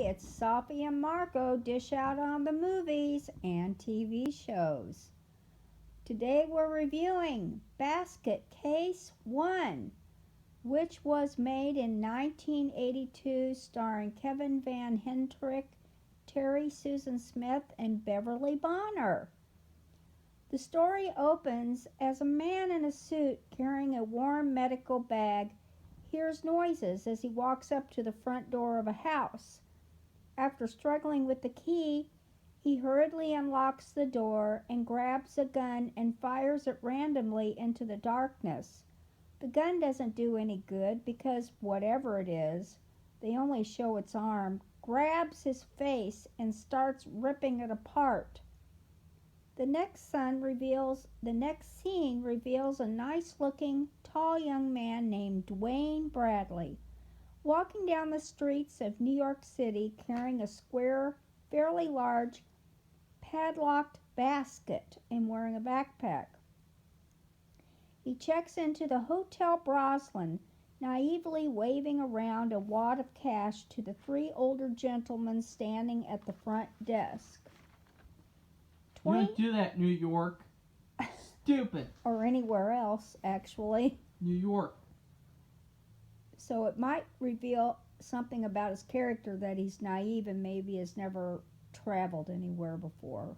it's Sophie and Marco dish out on the movies and TV shows. Today we're reviewing Basket Case 1, which was made in 1982 starring Kevin Van Hentrick, Terry Susan Smith, and Beverly Bonner. The story opens as a man in a suit carrying a warm medical bag hears noises as he walks up to the front door of a house. After struggling with the key, he hurriedly unlocks the door and grabs a gun and fires it randomly into the darkness. The gun doesn't do any good because whatever it is, they only show its arm, grabs his face and starts ripping it apart. The next scene reveals a nice-looking, tall young man named Dwayne Bradley walking down the streets of New York City carrying a square, fairly large, padlocked basket and wearing a backpack. He checks into the Hotel Broslin, naively waving around a wad of cash to the three older gentlemen standing at the front desk. You don't do that, New York. Stupid. Or anywhere else, actually. New York. So it might reveal something about his character that he's naive and maybe has never traveled anywhere before.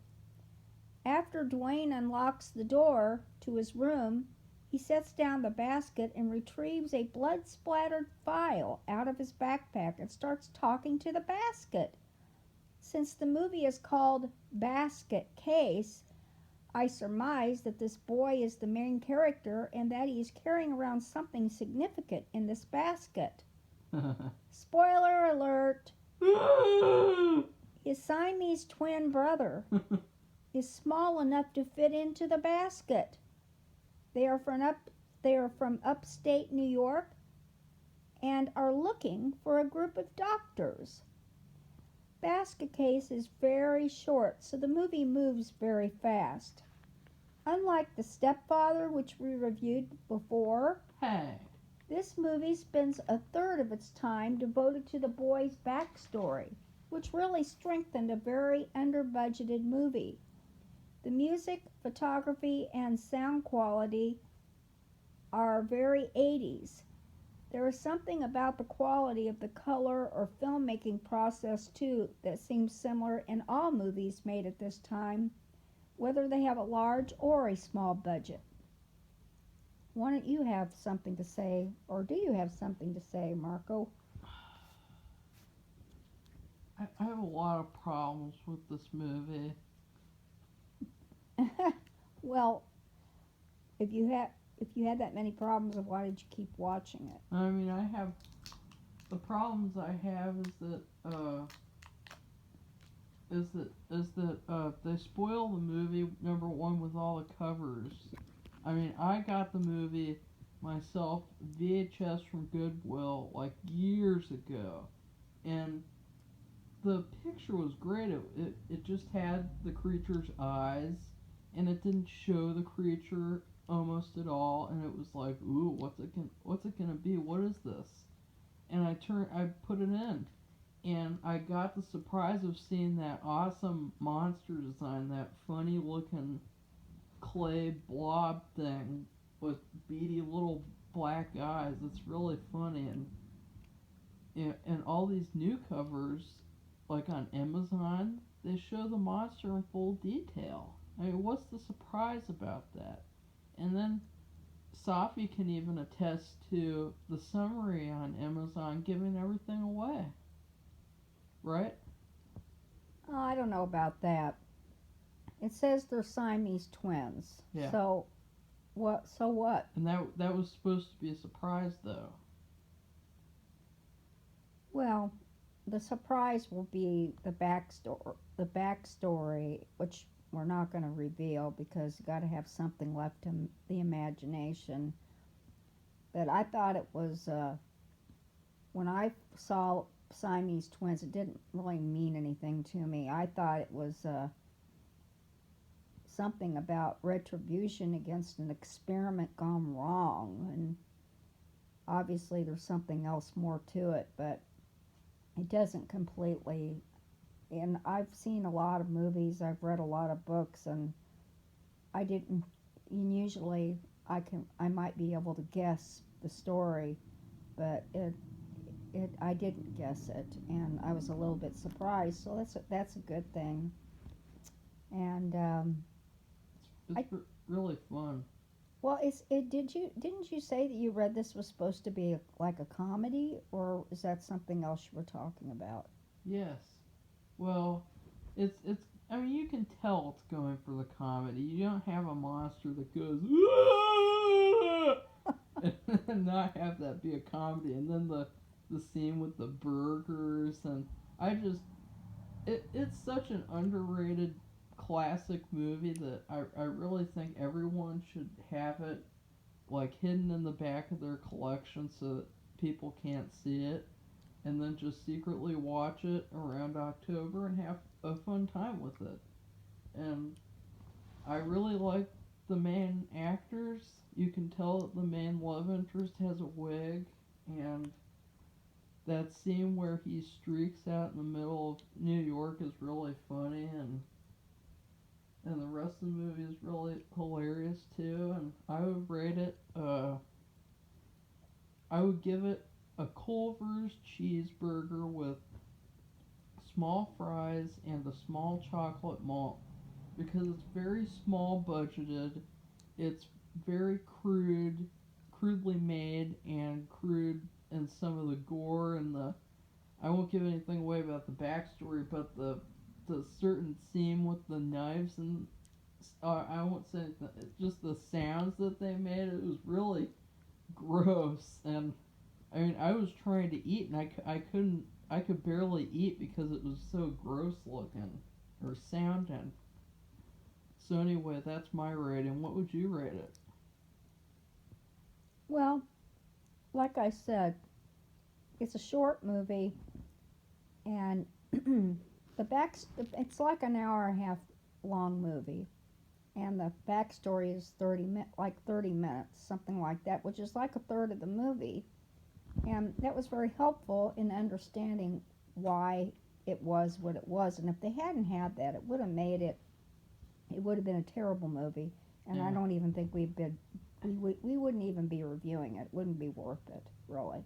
After Dwayne unlocks the door to his room, he sets down the basket and retrieves a blood-splattered file out of his backpack and starts talking to the basket. Since the movie is called Basket Case, I surmise that this boy is the main character and that he is carrying around something significant in this basket. Spoiler alert! His Siamese twin brother is small enough to fit into the basket. They are from upstate New York and are looking for a group of doctors. Basket Case is very short, so the movie moves very fast. Unlike The Stepfather, which we reviewed before, this movie spends a third of its time devoted to the boy's backstory, which really strengthened a very under-budgeted movie. The music, photography, and sound quality are very 80s. There is something about the quality of the color or filmmaking process, too, that seems similar in all movies made at this time, whether they have a large or a small budget. Why don't you have something to say, or do you have something to say, Marco? I have a lot of problems with this movie. Well, if you had that many problems, why did you keep watching it? I mean, the problems I have is that they spoil the movie, number one, with all the covers. I mean, I got the movie myself VHS from Goodwill like years ago, and the picture was great. It just had the creature's eyes, and it didn't show the creature almost at all, and it was like, ooh, what's it gonna be? What is this? And I put it in, and I got the surprise of seeing that awesome monster design, that funny looking clay blob thing with beady little black eyes. It's really funny, and all these new covers, like on Amazon, they show the monster in full detail. I mean, what's the surprise about that? And then Safi can even attest to the summary on Amazon giving everything away. Right? Oh, I don't know about that. It says they're Siamese twins. Yeah. So what? And that was supposed to be a surprise, though. Well, the surprise will be the backstory, which we're not going to reveal because you got to have something left in the imagination. But I thought it was, when I saw Siamese twins, it didn't really mean anything to me. I thought it was something about retribution against an experiment gone wrong. And obviously there's something else more to it, but It doesn't completely. And I've seen a lot of movies, I've read a lot of books, and I didn't. And usually, I might be able to guess the story, but I didn't guess it, and I was a little bit surprised. So that's a good thing. And I Really fun. well, didn't you say that you read this was supposed to be like a comedy, or is that something else you were talking about? Yes. Well, it's. I mean, you can tell it's going for the comedy. You don't have a monster that goes and not have that be a comedy, and then the scene with the burgers and I just it's such an underrated classic movie that I really think everyone should have it like hidden in the back of their collection so that people can't see it and then just secretly watch it around October and have a fun time with it. And I really like the main actors. You can tell that the main love interest has a wig, and that scene where he streaks out in the middle of New York is really funny, and the rest of the movie is really hilarious too. And I would rate it. I would give it a Culver's cheeseburger with small fries and a small chocolate malt because it's very small budgeted. It's very crudely made, and crude in some of the gore and the. I won't give anything away about the backstory, but the certain scene with the knives and I won't say anything. Just the sounds that they made. It was really gross, and I mean I was trying to eat and I couldn't. I could barely eat because it was so gross looking or sounding. So anyway, that's my rating. What would you rate it? Well, like I said, it's a short movie, and it's like an hour and a half long movie, and the backstory is 30 minutes, something like that, which is like a third of the movie, and that was very helpful in understanding why it was what it was. And if they hadn't had that, it would have made it. It would have been a terrible movie, and I Yeah. don't even think we wouldn't even be reviewing it. It wouldn't be worth it, really.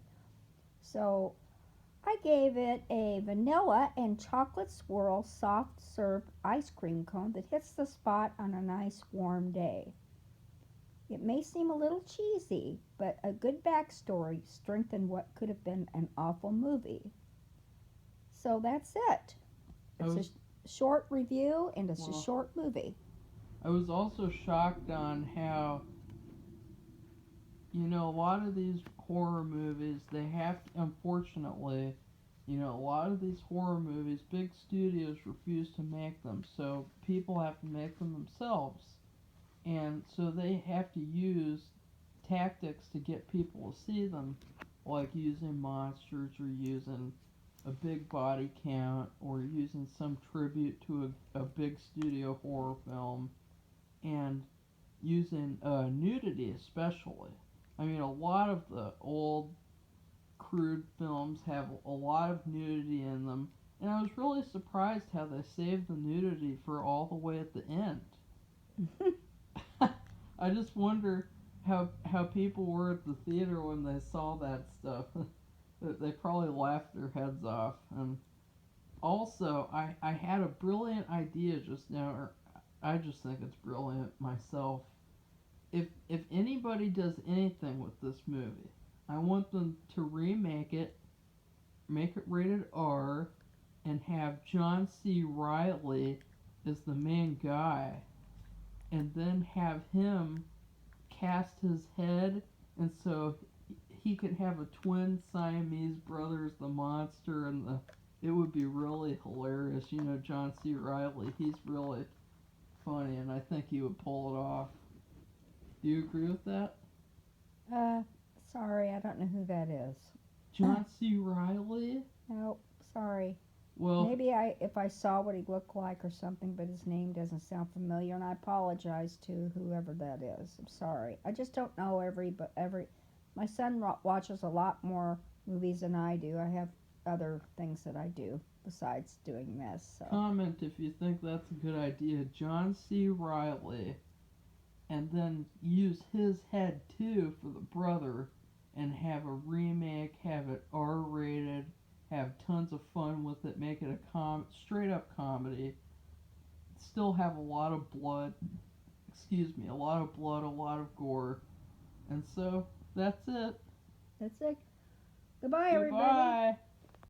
So I gave it a vanilla and chocolate swirl soft serve ice cream cone that hits the spot on a nice warm day. It may seem a little cheesy, but a good backstory strengthened what could have been an awful movie. So that's it. I It's was a short review and it's a well. short movie. I was also shocked on how a lot of these horror movies they have unfortunately a lot of these horror movies big studios refuse to make them so people have to make them themselves and so they have to use tactics to get people to see them like using monsters or using a big body count or using some tribute to a big studio horror film and using nudity especially. I mean, a lot of the old crude films have a lot of nudity in them, and I was really surprised how they saved the nudity for all the way at the end. I just wonder how people were at the theater when they saw that stuff. They probably laughed their heads off. And also, I had a brilliant idea just now, or I just think it's brilliant myself. If anybody does anything with this movie, I want them to remake it, make it rated R, and have John C. Riley as the main guy, and then have him cast his head, and so he could have a twin Siamese brothers, the monster, and the. It would be really hilarious. John C. Riley, he's really funny, and I think he would pull it off. Do you agree with that? Uh, Sorry, I don't know who that is. John C. Riley? No, sorry. Well, Maybe if I saw what he looked like or something, but his name doesn't sound familiar, and I apologize to whoever that is. I'm sorry. I just don't know every. My son watches a lot more movies than I do. I have other things that I do besides doing this. So Comment if you think that's a good idea. John C. Riley, and then use his head too for the brother, and have a remake, have it R-rated, have tons of fun with it, make it a straight up comedy, still have a lot of blood, a lot of blood, a lot of gore, and so that's it. that's it. Goodbye, everybody. Goodbye.